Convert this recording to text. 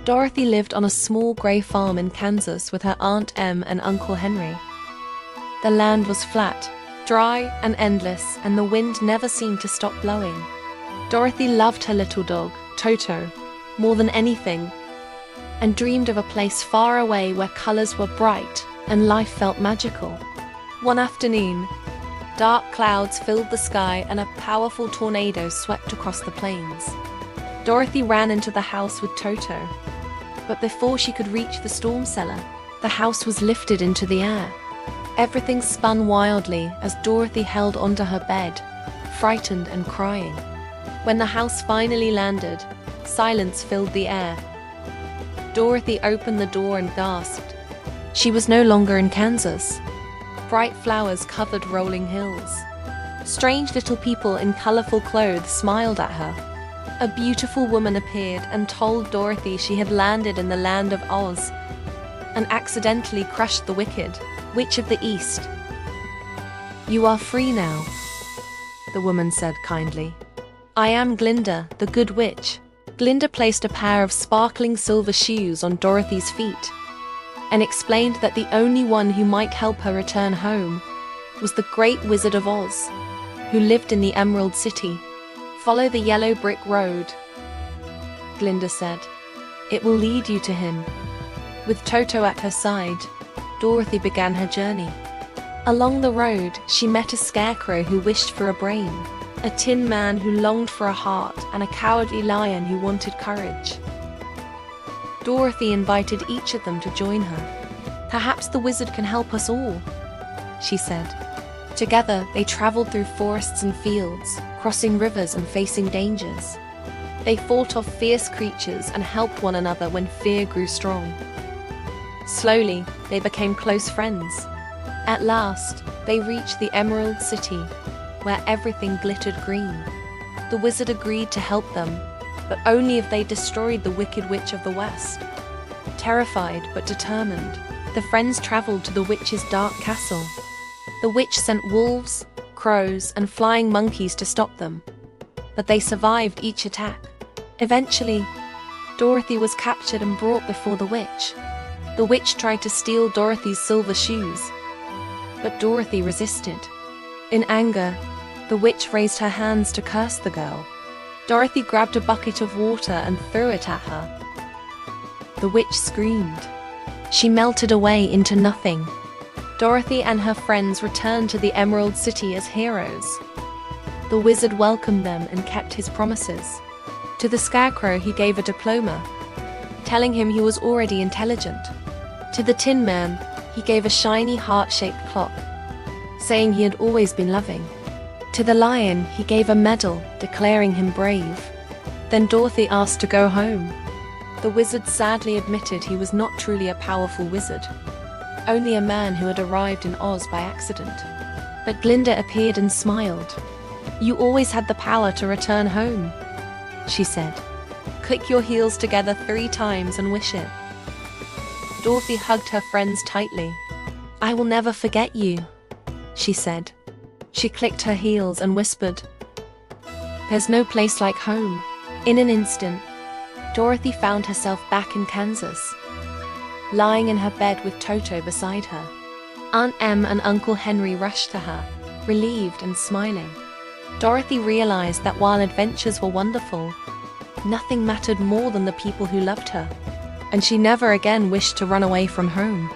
Dorothy lived on a small grey farm in Kansas with her Aunt Em and Uncle Henry. The land was flat, dry and endless, and the wind never seemed to stop blowing. Dorothy loved her little dog, Toto, more than anything, and dreamed of a place far away where colours were bright and life felt magical. One afternoon, dark clouds filled the sky and a powerful tornado swept across the plains. Dorothy ran into the house with Toto, but before she could reach the storm cellar, the house was lifted into the air. Everything spun wildly as Dorothy held onto her bed, frightened and crying. When the house finally landed, silence filled the air. Dorothy opened the door and gasped. She was no longer in Kansas. Bright flowers covered rolling hills. Strange little people in colorful clothes smiled at her. A beautiful woman appeared and told Dorothy she had landed in the land of Oz and accidentally crushed the wicked Witch of the East. "You are free now," the woman said kindly. "I am Glinda, the good witch." Glinda placed a pair of sparkling silver shoes on Dorothy's feet and explained that the only one who might help her return home was the great Wizard of Oz, who lived in the Emerald City. "Follow the yellow brick road," Glinda said. "It will lead you to him." With Toto at her side, Dorothy began her journey. Along the road, she met a scarecrow who wished for a brain, a tin man who longed for a heart, and a cowardly lion who wanted courage. Dorothy invited each of them to join her. "Perhaps the wizard can help us all," she said. Together, they traveled through forests and fields, crossing rivers and facing dangers. They fought off fierce creatures and helped one another when fear grew strong. Slowly, they became close friends. At last, they reached the Emerald City, where everything glittered green. The wizard agreed to help them, but only if they destroyed the Wicked Witch of the West. Terrified but determined, the friends traveled to the witch's dark castle. The witch sent wolves, crows, and flying monkeys to stop them, but they survived each attack. Eventually, Dorothy was captured and brought before the witch. The witch tried to steal Dorothy's silver shoes, but Dorothy resisted. In anger, the witch raised her hands to curse the girl. Dorothy grabbed a bucket of water and threw it at her. The witch screamed. She melted away into nothing. Dorothy and her friends returned to the Emerald City as heroes. The wizard welcomed them and kept his promises. To the scarecrow, he gave a diploma, telling him he was already intelligent. To the Tin Man, he gave a shiny heart-shaped clock, saying he had always been loving. To the lion, he gave a medal, declaring him brave. Then Dorothy asked to go home. The wizard sadly admitted he was not truly a powerful wizard, only a man who had arrived in Oz by accident. But Glinda appeared and smiled. "You always had the power to return home," she said. "Click your heels together 3 times and wish it." Dorothy hugged her friends tightly. "I will never forget you," she said. She clicked her heels and whispered, "There's no place like home." In an instant, Dorothy found herself back in Kansas, lying in her bed with Toto beside her. Aunt Em and Uncle Henry rushed to her, relieved and smiling. Dorothy realized that while adventures were wonderful, nothing mattered more than the people who loved her, and she never again wished to run away from home.